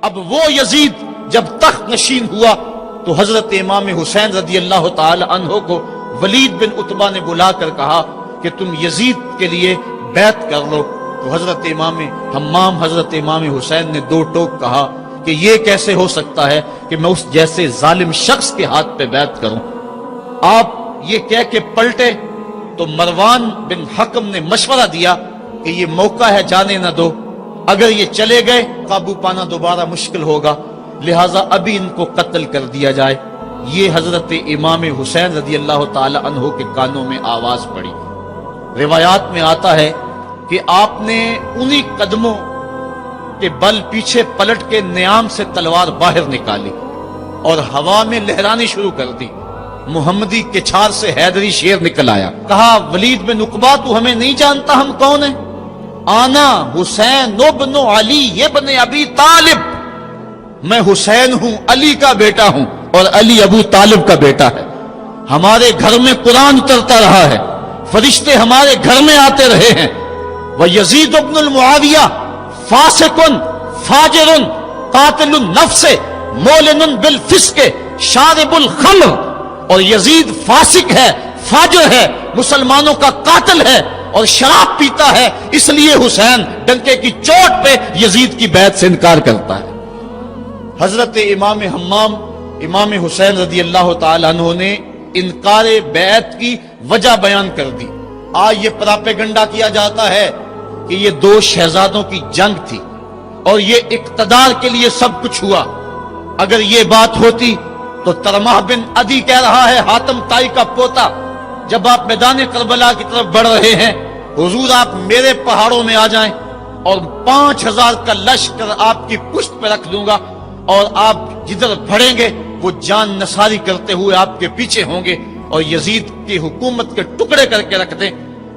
اب وہ یزید جب تخت نشین ہوا تو حضرت امام حسین رضی اللہ تعالی عنہ کو ولید بن عتبہ نے بلا کر کہا کہ تم یزید کے لیے بیعت کر لو. تو حضرت امام حمام حضرت امام حسین نے دو ٹوک کہا کہ یہ کیسے ہو سکتا ہے کہ میں اس جیسے ظالم شخص کے ہاتھ پہ بیعت کروں. آپ یہ کہہ کے پلٹے تو مروان بن حکم نے مشورہ دیا کہ یہ موقع ہے جانے نہ دو، اگر یہ چلے گئے قابو پانا دوبارہ مشکل ہوگا، لہٰذا ابھی ان کو قتل کر دیا جائے. یہ حضرت امام حسین رضی اللہ تعالی عنہ کے کانوں میں آواز پڑی. روایات میں آتا ہے کہ آپ نے انہی قدموں کے بل پیچھے پلٹ کے نیام سے تلوار باہر نکالی اور ہوا میں لہرانی شروع کر دی. محمدی کے چھار سے حیدری شیر نکل آیا. کہا ولید بن عقبہ تو ہمیں نہیں جانتا ہم کون ہیں؟ آنا حسین ابن علی ابن ابی طالب، میں حسین ہوں، علی کا بیٹا ہوں، اور علی ابو طالب کا بیٹا ہے. ہمارے گھر میں قرآن اترتا رہا ہے، فرشتے ہمارے گھر میں آتے رہے ہیں. وَيَزِيدُ ابن المعاویہ فاسقن فاجرن قاتل النفس مولن بالفسق شارب الخمر، اور یزید فاسق ہے، فاجر ہے، مسلمانوں کا قاتل ہے اور شراب پیتا ہے، اس لیے حسین ڈنکے کی چوٹ پہ یزید کی بیعت سے انکار کرتا ہے. حضرت امام حمام امام حسین رضی اللہ تعالی عنہ نے انکار بیعت کی وجہ بیان کر دی. آج یہ پراپیگنڈا کیا جاتا ہے کہ یہ دو شہزادوں کی جنگ تھی اور یہ اقتدار کے لیے سب کچھ ہوا. اگر یہ بات ہوتی تو ترمح بن عدی کہہ رہا ہے، حاتم طائی کا پوتا، جب آپ میدان کربلا کی طرف بڑھ رہے ہیں، حضور آپ میرے پہاڑوں میں آ جائیں اور 5000 کا لشکر آپ کی پشت پہ رکھ دوں گا اور آپ جدھر بڑھیں گے وہ جان نثاری کرتے ہوئے آپ کے پیچھے ہوں گے اور یزید کی حکومت کے ٹکڑے کر کے رکھ دیں.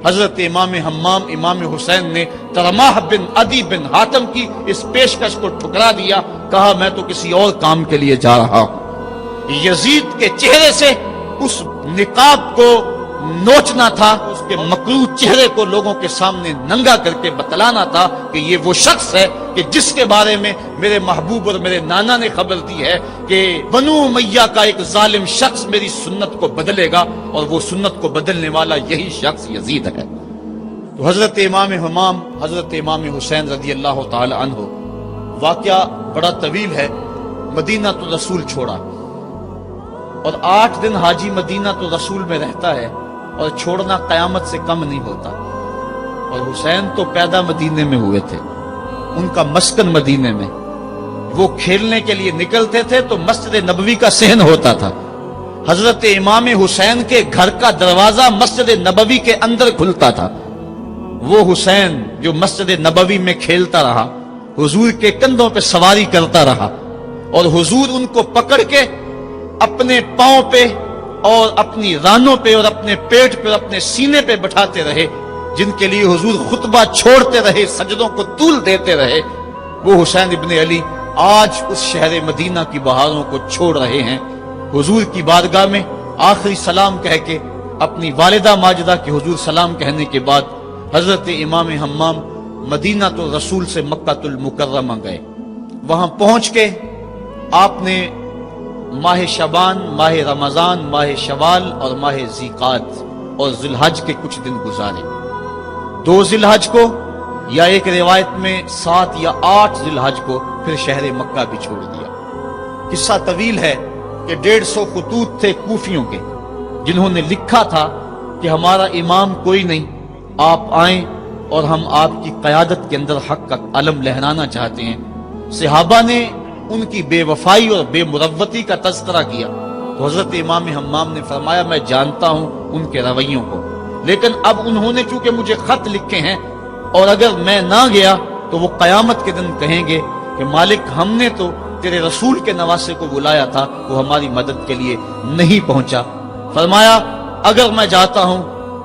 حضرت امام حمام امام حسین نے ترمح بن عدی بن حاتم کی اس پیشکش کو ٹھکرا دیا. کہا میں تو کسی اور کام کے لیے جا رہا ہوں. یزید کے چہرے سے اس نقاب کو نوچنا تھا، اس کے مکروہ چہرے کو لوگوں کے سامنے ننگا کر کے بتلانا تھا کہ یہ وہ شخص ہے کہ جس کے بارے میں میرے محبوب اور میرے نانا نے خبر دی ہے کہ بنو امیہ کا ایک ظالم شخص میری سنت کو بدلے گا اور وہ سنت کو بدلنے والا یہی شخص یزید ہے. تو حضرت امام حمام حضرت امام حسین رضی اللہ تعالی عنہ، واقعہ بڑا طویل ہے. مدینہ تو رسول چھوڑا اور 8 دن حاجی مدینہ تو رسول میں رہتا ہے اور چھوڑنا قیامت سے کم نہیں ہوتا. اور حسین تو پیدا مدینے میں ہوئے تھے، ان کا مسکن مدینے میں، وہ کھیلنے کے لیے نکلتے تھے تو مسجد نبوی کا صحن ہوتا تھا. حضرت امام حسین کے گھر کا دروازہ مسجد نبوی کے اندر کھلتا تھا. وہ حسین جو مسجد نبوی میں کھیلتا رہا، حضور کے کندھوں پہ سواری کرتا رہا اور حضور ان کو پکڑ کے اپنے پاؤں پہ اور اپنی رانوں پہ اور اپنے پیٹ پہ اور اپنے سینے پہ بٹھاتے رہے، جن کے لیے حضور خطبہ چھوڑتے رہے، سجدوں کو طول دیتے رہے. وہ حسین ابن علی آج اس شہر مدینہ کی بہاروں کو چھوڑ رہے ہیں. حضور کی بارگاہ میں آخری سلام کہہ کے اپنی والدہ ماجدہ کے حضور سلام کہنے کے بعد حضرت امام حمام مدینہ تو رسول سے مکہ المکرمہ گئے. وہاں پہنچ کے آپ نے ماہ شعبان، ماہ رمضان، ماہ شوال اور ماہ ذیقعد اور ذی الحج کے کچھ دن گزارے. 2 ذی الحج کو یا ایک روایت میں 7 یا 8 ذی الحج کو پھر شہر مکہ بھی چھوڑ دیا. قصہ طویل ہے کہ 150 خطوط تھے کوفیوں کے جنہوں نے لکھا تھا کہ ہمارا امام کوئی نہیں، آپ آئیں اور ہم آپ کی قیادت کے اندر حق کا علم لہرانا چاہتے ہیں. صحابہ نے ان کی بے وفائی اور بے مروتی کا تذکرہ کیا تو حضرت امام حمام نے فرمایا میں جانتا ہوں ان کے رویوں کو، لیکن اب انہوں نے چونکہ مجھے خط لکھے ہیں اور اگر میں نہ گیا تو وہ قیامت کے دن کہیں گے کہ مالک ہم نے تو تیرے رسول کے نواسے کو بلایا تھا، وہ ہماری مدد کے لیے نہیں پہنچا. فرمایا اگر میں جاتا ہوں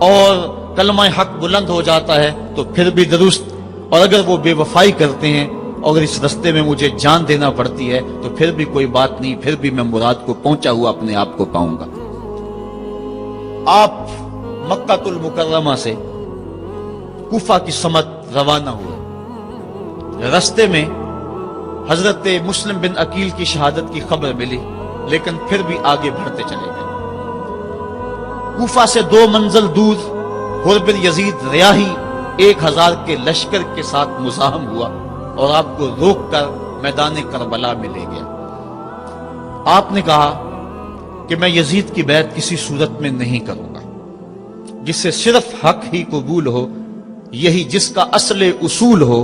اور کلمہ حق بلند ہو جاتا ہے تو پھر بھی درست، اور اگر وہ بے وفائی کرتے ہیں اور اگر اس رستے میں مجھے جان دینا پڑتی ہے تو پھر بھی کوئی بات نہیں، پھر بھی میں مراد کو پہنچا ہوا اپنے آپ کو پاؤں گا. آپ مکہ المکرمہ سے کوفہ کی سمت روانہ ہوئے. رستے میں حضرت مسلم بن عقیل کی شہادت کی خبر ملی، لیکن پھر بھی آگے بڑھتے چلے گئے۔ کوفہ سے 2 منزل دور حر بن یزید ریاحی 1000 کے لشکر کے ساتھ مزاحم ہوا اور آپ کو روک کر میدان کربلا میں لے گیا۔ آپ نے کہا کہ میں یزید کی بیعت کسی صورت میں نہیں کروں گا، جس سے صرف حق ہی قبول ہو، یہی جس کا اصل اصول ہو،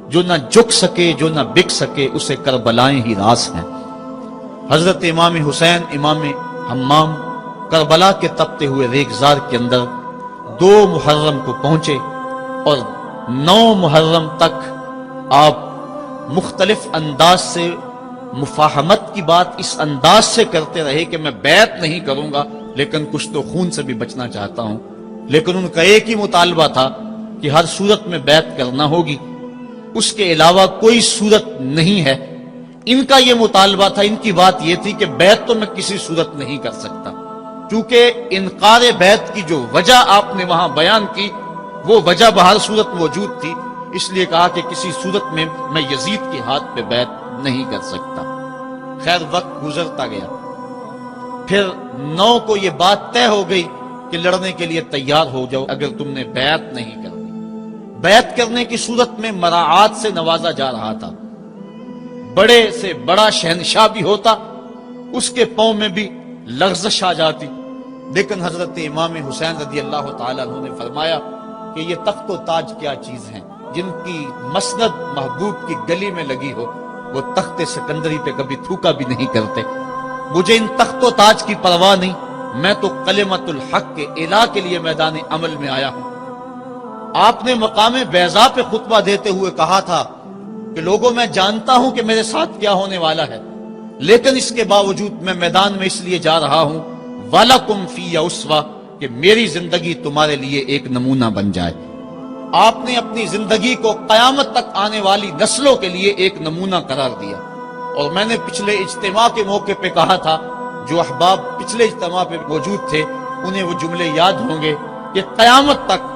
جو نہ جھک سکے جو نہ بک سکے، اسے کربلائیں ہی راس ہیں۔ حضرت امام حسین امام حمام کربلا کے تپتے ہوئے ریگزار کے اندر 2 محرم کو پہنچے اور 9 محرم تک آپ مختلف انداز سے مفاہمت کی بات اس انداز سے کرتے رہے کہ میں بیعت نہیں کروں گا، لیکن کچھ تو خون سے بھی بچنا چاہتا ہوں۔ لیکن ان کا ایک ہی مطالبہ تھا کہ ہر صورت میں بیعت کرنا ہوگی، اس کے علاوہ کوئی صورت نہیں ہے۔ ان کا یہ مطالبہ تھا، ان کی بات یہ تھی کہ بیعت تو میں کسی صورت نہیں کر سکتا، چونکہ انکار بیعت کی جو وجہ آپ نے وہاں بیان کی وہ وجہ بہر صورت موجود تھی، اس لیے کہا کہ کسی صورت میں میں یزید کے ہاتھ پہ بیعت نہیں کر سکتا۔ خیر وقت گزرتا گیا، پھر 9 کو یہ بات طے ہو گئی کہ لڑنے کے لیے تیار ہو جاؤ اگر تم نے بیعت نہیں کرنی۔ بیعت کرنے کی صورت میں مراعات سے نوازا جا رہا تھا، بڑے سے بڑا شہنشاہ بھی ہوتا اس کے پاؤں میں بھی لغزش آ جاتی، لیکن حضرت امام حسین رضی اللہ تعالیٰ عنہ نے فرمایا کہ یہ تخت و تاج کیا چیز ہیں، جن کی مسند محبوب کی گلی میں لگی ہو وہ تخت سکندری پہ کبھی تھوکا بھی نہیں کرتے۔ مجھے ان تخت و تاج کی پرواہ نہیں، میں تو کلمت الحق کے اعلیٰ کے لیے میدان عمل میں آیا ہوں۔ آپ نے مقام بیضا پہ خطبہ دیتے ہوئے کہا تھا کہ لوگوں میں جانتا ہوں کہ میرے ساتھ کیا ہونے والا ہے، لیکن اس کے باوجود میں میدان میں اس لیے جا رہا ہوں وَلَكُمْ فِيَّ أُسْوَةٌ کہ میری زندگی تمہارے لیے ایک نمونہ بن جائے۔ آپ نے اپنی زندگی کو قیامت تک آنے والی نسلوں کے لیے ایک نمونہ قرار دیا، اور میں نے پچھلے اجتماع کے موقع پہ کہا تھا، جو احباب پچھلے اجتماع پہ موجود تھے انہیں وہ جملے یاد ہوں گے کہ قیامت تک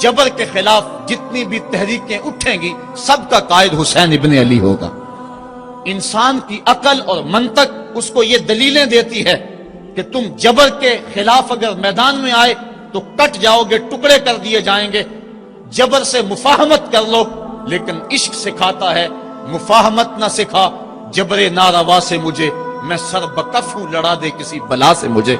جبر کے خلاف جتنی بھی تحریکیں اٹھیں گی سب کا قائد حسین ابن علی ہوگا۔ انسان کی عقل اور منطق اس کو یہ دلیلیں دیتی ہے کہ تم جبر کے خلاف اگر میدان میں آئے تو کٹ جاؤ گے، ٹکڑے کر دیے جائیں گے۔ جبر سے مفاہمت کر لو، لیکن عشق سکھاتا ہے مفاہمت نہ سکھا، جبر ناروا سے مجھے، میں سر بکف ہوں لڑا دے کسی بلا سے مجھے۔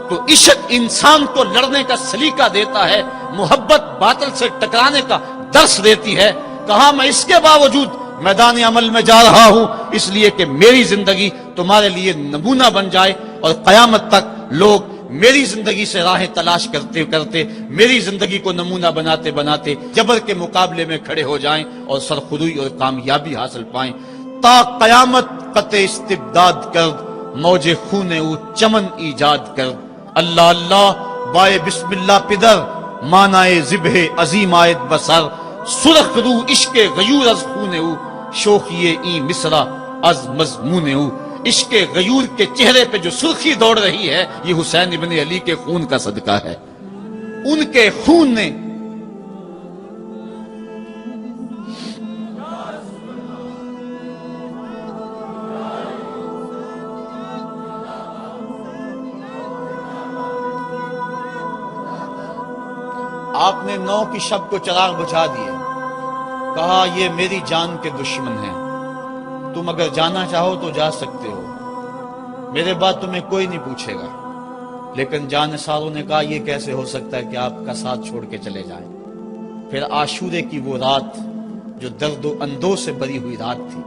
تو عشق انسان کو لڑنے کا سلیقہ دیتا ہے، محبت باطل سے ٹکرانے کا درس دیتی ہے۔ کہا میں اس کے باوجود میدان عمل میں جا رہا ہوں اس لیے کہ میری زندگی تمہارے لیے نمونہ بن جائے، اور قیامت تک لوگ میری زندگی سے راہیں تلاش کرتے کرتے میری زندگی کو نمونہ بناتے بناتے جبر کے مقابلے میں کھڑے ہو جائیں اور سرخروئی اور کامیابی حاصل پائیں۔ تا قیامت قطع استبداد کر، موج خون او چمن ایجاد کر۔ اللہ اللہ بائے بسم اللہ پدر، مانائے ذبح عظیم آیت بسر۔ سرخ رو عشق غیور از خون او، شوخی این مصرع از مضمون او۔ عشق غیور کے چہرے پہ جو سرخی دوڑ رہی ہے یہ حسین ابن علی کے خون کا صدقہ ہے۔ ان کے خون نے آپ نے 9 کی شب کو چراغ بجھا دیے، کہا یہ میری جان کے دشمن ہیں، تم اگر جانا چاہو تو جا سکتے ہو، میرے بعد تمہیں کوئی نہیں پوچھے گا۔ لیکن جانثاروں نے کہا یہ کیسے ہو سکتا ہے کہ آپ کا ساتھ چھوڑ کے چلے جائیں۔ پھر عاشورے کی وہ رات جو درد و اندوہ سے بری ہوئی رات تھی،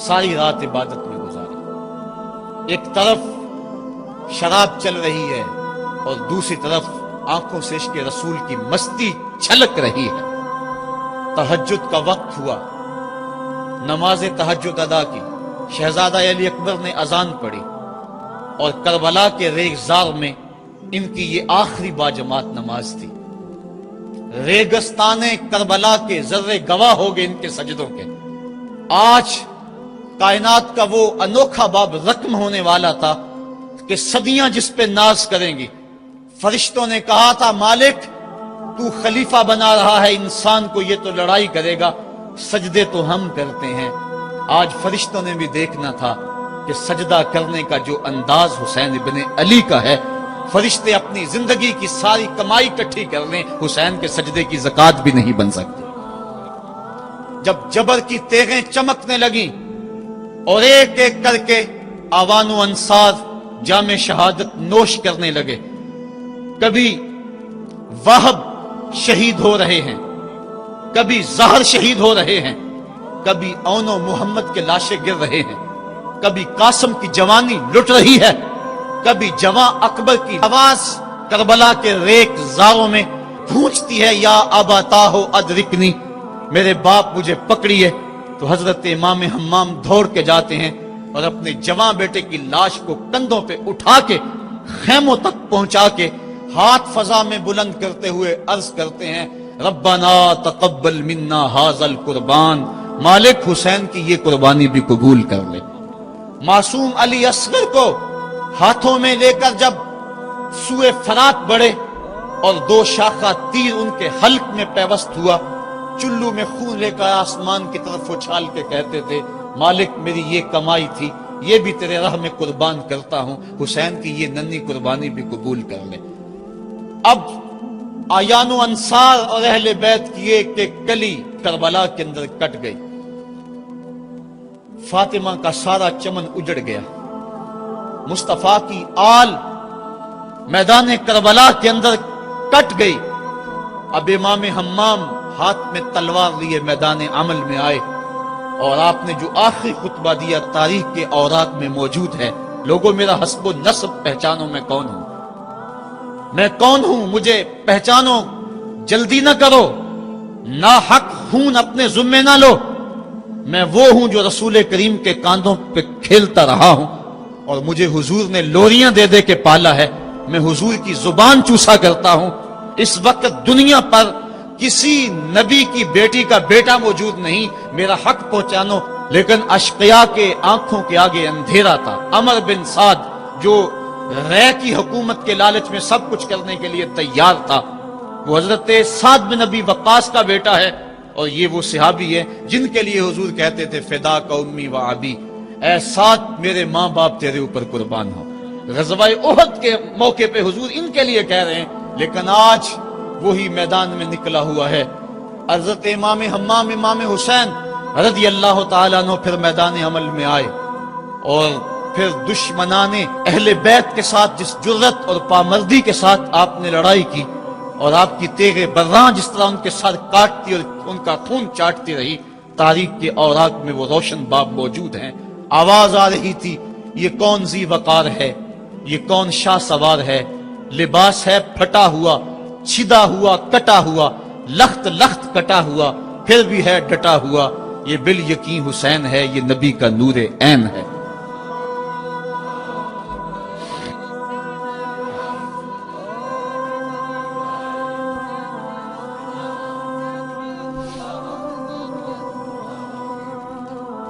ساری رات عبادت میں گزاری۔ ایک طرف شراب چل رہی ہے اور دوسری طرف آنکھوں سے عشق رسول کی مستی چھلک رہی ہے۔ تہجد کا وقت ہوا، نماز تہجد ادا کی، شہزادہ علی اکبر نے اذان پڑھی، اور کربلا کے ریگزار میں ان کی یہ آخری باجماعت نماز تھی۔ ریگستان کربلا کے ذرے گواہ ہو گئے ان کے سجدوں کے۔ آج کائنات کا وہ انوکھا باب رقم ہونے والا تھا کہ صدیاں جس پہ ناز کریں گی۔ فرشتوں نے کہا تھا مالک تو خلیفہ بنا رہا ہے انسان کو، یہ تو لڑائی کرے گا، سجدے تو ہم کرتے ہیں۔ آج فرشتوں نے بھی دیکھنا تھا کہ سجدہ کرنے کا جو انداز حسین ابن علی کا ہے، فرشتے اپنی زندگی کی ساری کمائی اکٹھی کر لیں، حسین کے سجدے کی زکوٰۃ بھی نہیں بن سکتی۔ جب جبر کی تیغیں چمکنے لگیں اور ایک ایک کر کے آوان و انصار جام شہادت نوش کرنے لگے، کبھی واہب شہید ہو رہے ہیں، کبھی زہر شہید ہو رہے ہیں، کبھی اون و محمد کے لاشیں گر رہے ہیں، کبھی قاسم کی جوانی لٹ رہی ہے، کبھی جواں اکبر کی آواز کربلا کے ریک زاروں میں گونجتی ہے، یا اباتا ہو ادرکنی، میرے باپ مجھے پکڑیے۔ تو حضرت امام حمام دوڑ کے جاتے ہیں اور اپنے جواں بیٹے کی لاش کو کندھوں پہ اٹھا کے خیموں تک پہنچا کے ہاتھ فضا میں بلند کرتے ہوئے عرض کرتے ہیں، ربنا تقبل منا ھذا القربان، مالک حسین کی یہ قربانی بھی قبول کر لے۔ معصوم علی اصغر کو ہاتھوں میں لے کر جب سوئے فرات بڑھے اور دو شاخہ تیر ان کے حلق میں پیوست ہوا، چلو میں خون لے کر آسمان کی طرف اچھال کے کہتے تھے، مالک میری یہ کمائی تھی، یہ بھی تیرے راہ میں قربان کرتا ہوں، حسین کی یہ ننھی قربانی بھی قبول کر لے۔ اب آیان و انصار اور اہل بیت کی ایک ایک کلی کربلا کے اندر کٹ گئی، فاطمہ کا سارا چمن اجڑ گیا، مصطفیٰ کی آل میدان کربلا کے اندر کٹ گئی۔ اب امام حمام ہاتھ میں تلوار لیے میدان عمل میں آئے اور آپ نے جو آخری خطبہ دیا تاریخ کے اوراق میں موجود ہے، لوگوں میرا حسب و نسب پہچانو، میں کون ہوں، میں کون ہوں، مجھے پہچانو، جلدی نہ کرو، ناحق خون اپنے ذمے نہ لو، میں وہ ہوں جو رسول کریم کے کاندھوں پہ کھیلتا رہا ہوں اور مجھے حضور نے لوریاں دے دے کے پالا ہے، میں حضور کی زبان چوسا کرتا ہوں۔ اس وقت دنیا پر کسی نبی کی بیٹی کا بیٹا موجود نہیں، میرا حق پہنچانو۔ لیکن اشقیاء کے آنکھوں کے آگے اندھیرا تھا۔ عمر بن سعد جو رے کی حکومت کے لالچ میں سب کچھ کرنے کے لیے تیار تھا، وہ حضرت سعد بن ابی وقاص کا بیٹا ہے، اور یہ وہ صحابی ہے جن کے لیے حضور کہتے تھے فدا کا امی و ابی، اے سعد میرے ماں باپ تیرے اوپر قربان ہو۔ غزوہ احد کے موقع پہ حضور ان کے لیے کہہ رہے ہیں، لیکن آج وہی میدان میں نکلا ہوا ہے۔ حضرت امام حمام امام حسین رضی اللہ تعالیٰ عنہ پھر میدان عمل میں آئے، اور پھر دشمنان اہل بیت کے ساتھ جس جرت اور پامردی کے ساتھ آپ نے لڑائی کی، اور آپ کی تیغ براں جس طرح ان کے سر کاٹتی اور ان کا خون چاٹتی رہی، تاریخ کے اوراق میں وہ روشن باب موجود ہیں۔ آواز آ رہی تھی، یہ کون ذی وقار ہے، یہ کون شاہ سوار ہے، لباس ہے پھٹا ہوا، چھدا ہوا، کٹا ہوا، لخت لخت کٹا ہوا، پھر بھی ہے ڈٹا ہوا، یہ بال یقین حسین ہے، یہ نبی کا نور عین ہے۔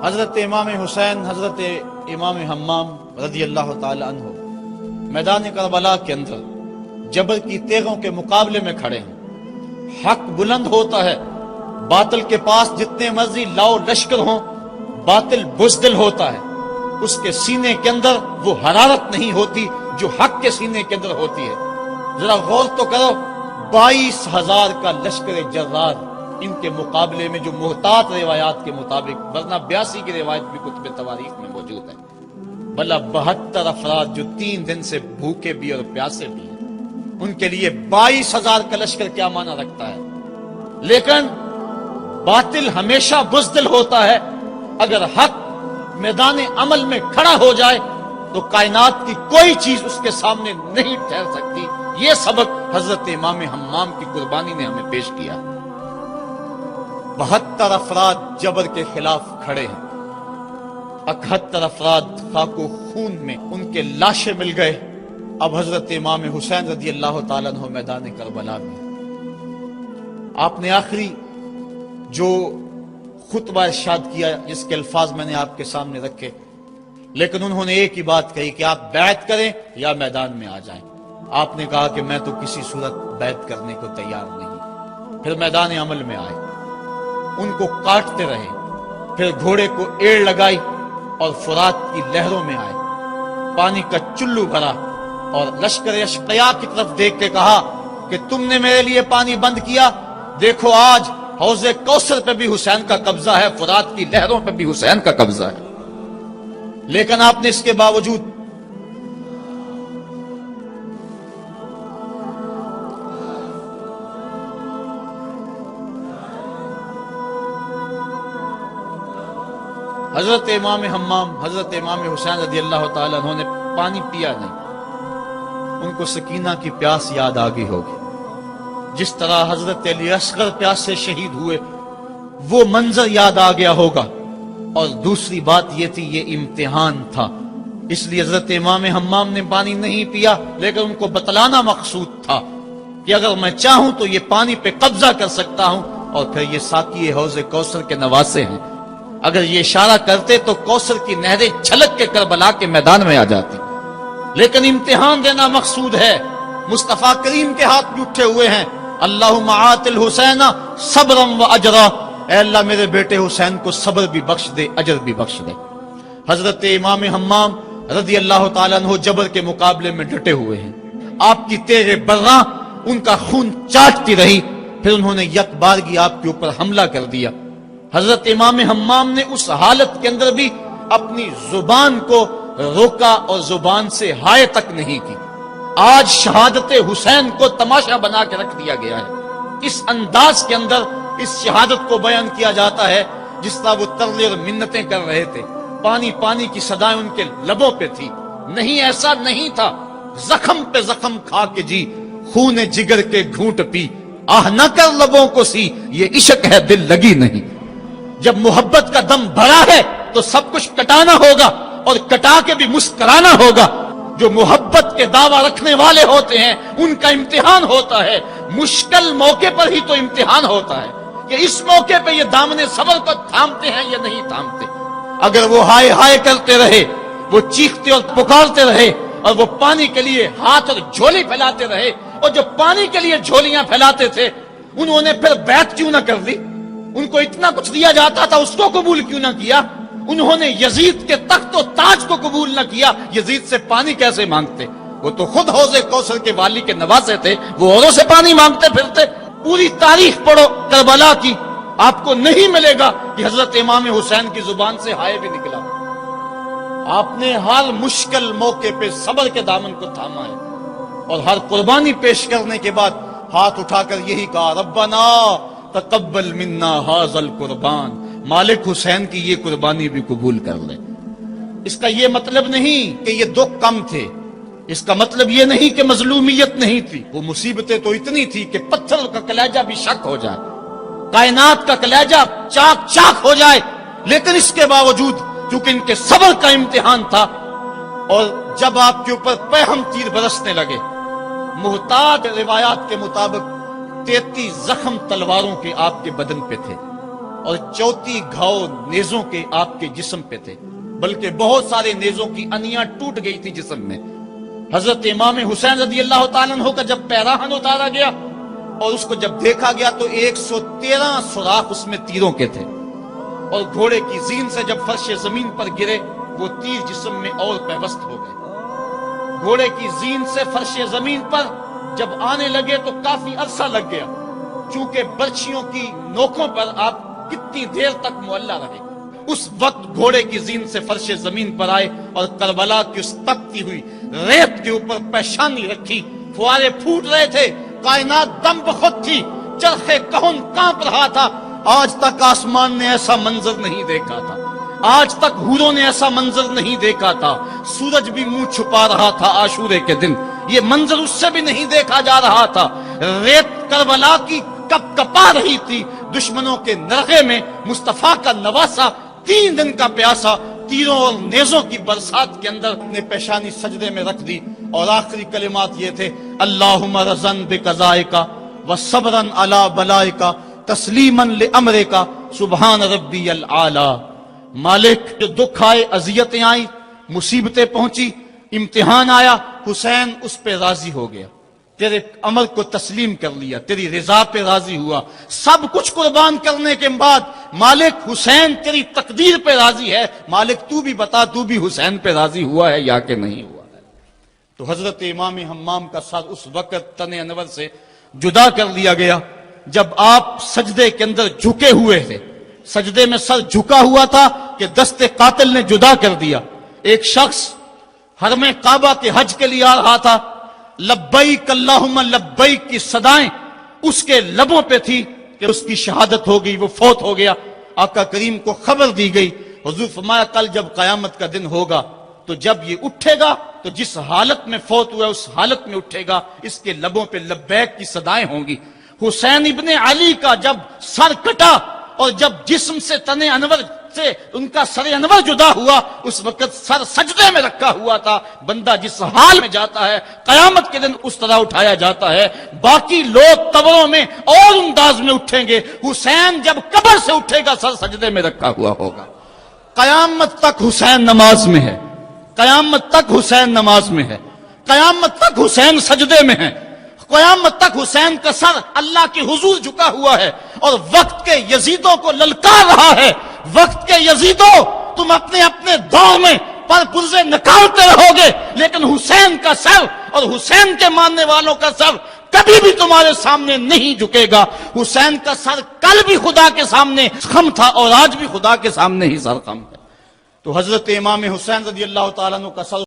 حضرت امام حسین حضرت امام حمام رضی اللہ تعالی عنہ میدان کربلا کے اندر جبر کی تیغوں کے مقابلے میں کھڑے ہیں۔ حق بلند ہوتا ہے، باطل کے پاس جتنے مرضی لاؤ لشکر ہوں، باطل بزدل ہوتا ہے، اس کے سینے کے اندر وہ حرارت نہیں ہوتی جو حق کے سینے کے اندر ہوتی ہے۔ ذرا غور تو کرو، 22,000 کا لشکر جرار ان کے مقابلے میں، جو محتاط روایات کے مطابق، ورنہ 82 کی روایت بھی کتب تواریخ میں موجود ہے، بلا 72 افراد جو 3 دن سے بھوکے بھی اور پیاسے بھی ہیں، ان کے لیے 22,000 کا لشکر کیا معنی رکھتا ہے۔ لیکن باطل ہمیشہ بزدل ہوتا ہے، اگر حق میدان عمل میں کھڑا ہو جائے تو کائنات کی کوئی چیز اس کے سامنے نہیں ٹھہر سکتی۔ یہ سبق حضرت امام حمام کی قربانی نے ہمیں پیش کیا۔ 72 افراد جبر کے خلاف کھڑے ہیں، 71 افراد خاک و خون میں ان کے لاشیں مل گئے۔ اب حضرت امام حسین رضی اللہ تعالیٰ عنہ میدان کربلا میں، آپ نے آخری جو خطبہ ارشاد کیا جس کے الفاظ میں نے آپ کے سامنے رکھے، لیکن انہوں نے ایک ہی بات کہی کہ آپ بیعت کریں یا میدان میں آ جائیں۔ آپ نے کہا کہ میں تو کسی صورت بیعت کرنے کو تیار نہیں۔ پھر میدان عمل میں آئے، ان کو کاٹتے رہے، پھر گھوڑے کو ایڑ لگائی اور فرات کی لہروں میں آئے، پانی کا چلو بھرا اور لشکر اشقیاء کی طرف دیکھ کے کہا کہ تم نے میرے لیے پانی بند کیا، دیکھو آج حوض کوثر پہ بھی حسین کا قبضہ ہے، فرات کی لہروں پہ بھی حسین کا قبضہ ہے۔ لیکن آپ نے اس کے باوجود حضرت امام حمام، حضرت امام حسین رضی اللہ تعالیٰ عنہ نے پانی پیا نہیں، ان کو سکینہ کی پیاس یاد آ گئی ہوگی۔ جس طرح حضرت علی اصغر پیاس سے شہید ہوئے وہ منظر یاد آ گیا ہوگا، اور دوسری بات یہ تھی یہ امتحان تھا، اس لیے حضرت امام حمام نے پانی نہیں پیا، لیکن ان کو بتلانا مقصود تھا کہ اگر میں چاہوں تو یہ پانی پہ قبضہ کر سکتا ہوں، اور پھر یہ ساقی حوض کوثر کے نواسے ہیں، اگر یہ اشارہ کرتے تو کوثر کی نہریں چھلک کے کربلا کے میدان میں آ جاتی، لیکن امتحان دینا مقصود ہے۔ مصطفیٰ کریم کے ہاتھ بھی اٹھے ہوئے ہیں، اللہم آت الحسین صبرا و اجرا، اے اللہ میرے بیٹے حسین کو صبر بھی بخش دے، اجر بھی بخش دے۔ حضرت امام حمام رضی اللہ تعالیٰ عنہ جبر کے مقابلے میں ڈٹے ہوئے ہیں، آپ کی تیغ برّاں ان کا خون چاٹتی رہی، پھر انہوں نے یک بارگی آپ کے اوپر حملہ کر دیا۔ حضرت امام حمام نے اس حالت کے اندر بھی اپنی زبان کو روکا اور زبان سے ہائے تک نہیں کی۔ آج شہادت حسین کو تماشا بنا کے رکھ دیا گیا ہے، اس انداز کے اندر اس شہادت کو بیان کیا جاتا ہے جس طرح وہ ترلے اور منتیں کر رہے تھے، پانی پانی کی صدائیں ان کے لبوں پہ تھی۔ نہیں، ایسا نہیں تھا، زخم پہ زخم کھا کے جی، خون جگر کے گھونٹ پی، آہ نہ کر لبوں کو سی، یہ عشق ہے دل لگی نہیں۔ جب محبت کا دم بھرا ہے تو سب کچھ کٹانا ہوگا اور کٹا کے بھی مسکرانا ہوگا۔ جو محبت کے دعویٰ رکھنے والے ہوتے ہیں ان کا امتحان ہوتا ہے، مشکل موقع پر ہی تو امتحان ہوتا ہے کہ اس موقع پہ یہ دامن صبر کو تھامتے ہیں یا نہیں تھامتے۔ اگر وہ ہائے ہائے کرتے رہے، وہ چیختے اور پکارتے رہے، اور وہ پانی کے لیے ہاتھ اور جھولی پھیلاتے رہے، اور جو پانی کے لیے جھولیاں پھیلاتے تھے انہوں نے پھر بیعت کیوں نہ کر لی؟ ان کو اتنا کچھ دیا جاتا تھا، اس کو قبول کیوں نہ کیا؟ انہوں نے یزید کے تخت و تاج کو قبول نہ کیا، یزید سے پانی کیسے مانگتے؟ وہ تو خود حوض کوثر کے والی کے نواسے تھے، وہ اوروں سے پانی مانگتے پھرتے۔ پوری تاریخ پڑھو کربلا کی، آپ کو نہیں ملے گا کہ حضرت امام حسین کی زبان سے ہائے بھی نکلا۔ آپ نے ہر مشکل موقع پہ صبر کے دامن کو تھاما ہے، اور ہر قربانی پیش کرنے کے بعد ہاتھ اٹھا کر یہی کہا، ربنا تقبل منا ھذا القربان، مالک حسین کی یہ قربانی بھی قبول کر لے۔ اس کا یہ مطلب نہیں کہ یہ دکھ کم تھے، اس کا مطلب یہ نہیں کہ مظلومیت نہیں تھی، وہ مصیبتیں تو اتنی تھی کہ پتھر کا کلیجہ بھی شک ہو جائے، کائنات کا کلیجہ چاک چاک ہو جائے، لیکن اس کے باوجود کیونکہ ان کے صبر کا امتحان تھا، اور جب آپ کے اوپر پہم تیر برسنے لگے، محتاط روایات کے مطابق 33 زخم تلواروں کے آپ کے بدن پہ تھے، اور 34 گھاؤ نیزوں کے آپ کے جسم پہ تھے، بلکہ بہت سارے نیزوں کی انیاں ٹوٹ گئی تھی جسم میں۔ حضرت امام حسین رضی اللہ تعالیٰ عنہ کا جب پیراہن اتارا گیا اور اس کو جب دیکھا گیا تو 113 سوراخ اس میں تیروں کے تھے، اور گھوڑے کی زین سے جب فرش زمین پر گرے وہ تیر جسم میں اور پیوست ہو گئے۔ گھوڑے کی زین سے فرش زمین پر جب آنے لگے تو کافی عرصہ لگ گیا، چونکہ برچھیوں کی نوکوں پر آپ کتنی دیر تک معلّہ رہے۔ اس وقت گھوڑے کی زین سے فرش زمین پر آئے اور کربلا کی اس تپتی ہوئی ریت کے اوپر پیشانی رکھی، فوارے پھوٹ رہے تھے، کائنات دم بخود تھی، چرخ کہن کانپ رہا تھا۔ آج تک آسمان نے ایسا منظر نہیں دیکھا تھا، آج تک حوروں نے ایسا منظر نہیں دیکھا تھا، سورج بھی منہ چھپا رہا تھا عاشورے کے دن، یہ منظر اس سے بھی نہیں دیکھا جا رہا تھا۔ ریت کربلا کی کپ کپا رہی تھی، دشمنوں کے نرغے میں مصطفیٰ کا نواسا 3 دن کا پیاسا تیروں اور نیزوں کی برسات کے اندر اپنے پیشانی سجدے میں رکھ دی، اور آخری کلمات یہ تھے، اللہم رضن بقضائک وصبرا علی بلائک تسلیما لامرک سبحان ربی العالی۔ مالک، جو دکھ آئے، اذیتیں آئیں، مصیبتیں پہنچی، امتحان آیا، حسین اس پہ راضی ہو گیا، تیرے امر کو تسلیم کر لیا، تیری رضا پہ راضی ہوا، سب کچھ قربان کرنے کے بعد مالک حسین تیری تقدیر پہ راضی ہے، مالک تو بھی بتا تو بھی حسین پہ راضی ہوا ہے یا کہ نہیں ہوا ہے؟ تو حضرت امام حمام کا سر اس وقت تن انور سے جدا کر لیا گیا جب آپ سجدے کے اندر جھکے ہوئے تھے، سجدے میں سر جھکا ہوا تھا کہ دست قاتل نے جدا کر دیا۔ ایک شخص حرم کعبہ کے حج کے لیے آ رہا تھا، لبیک اللہم لبیک کی صدائیں اس کے لبوں پہ تھی کہ اس کی شہادت ہو گئی، وہ فوت ہو گیا۔ آقا کریم کو خبر دی گئی، حضور فرمایا کل جب قیامت کا دن ہوگا تو جب یہ اٹھے گا تو جس حالت میں فوت ہوا اس حالت میں اٹھے گا، اس کے لبوں پہ لبیک کی صدائیں ہوں گی۔ حسین ابن علی کا جب سر کٹا اور جب جسم سے تن انور سے ان کا سر انور جدا ہوا، اس وقت سر سجدے میں رکھا ہوا تھا۔ بندہ جس حال میں جاتا ہے قیامت کے دن اس طرح اٹھایا جاتا ہے۔ باقی لوگ قبروں میں اور انداز میں اٹھیں گے، حسین جب قبر سے اٹھے گا سر سجدے میں رکھا ہوا ہوگا۔ قیامت تک حسین نماز میں ہے، قیامت تک حسین نماز میں ہے، قیامت تک حسین سجدے میں ہے، قیامت تک حسین کا سر اللہ کے حضور جھکا ہوا ہے اور وقت کے یزیدوں کو للکار رہا ہے۔ وقت کے یزیدوں، تم اپنے اپنے دور میں پر پرزے نکالتے رہو گے، لیکن حسین کا سر اور حسین کے ماننے والوں کا سر کبھی بھی تمہارے سامنے نہیں جھکے گا۔ حسین کا سر کل بھی خدا کے سامنے خم تھا اور آج بھی خدا کے سامنے ہی سر خم ہے۔ تو حضرت امام حسین رضی اللہ تعالیٰ عنہ کا سر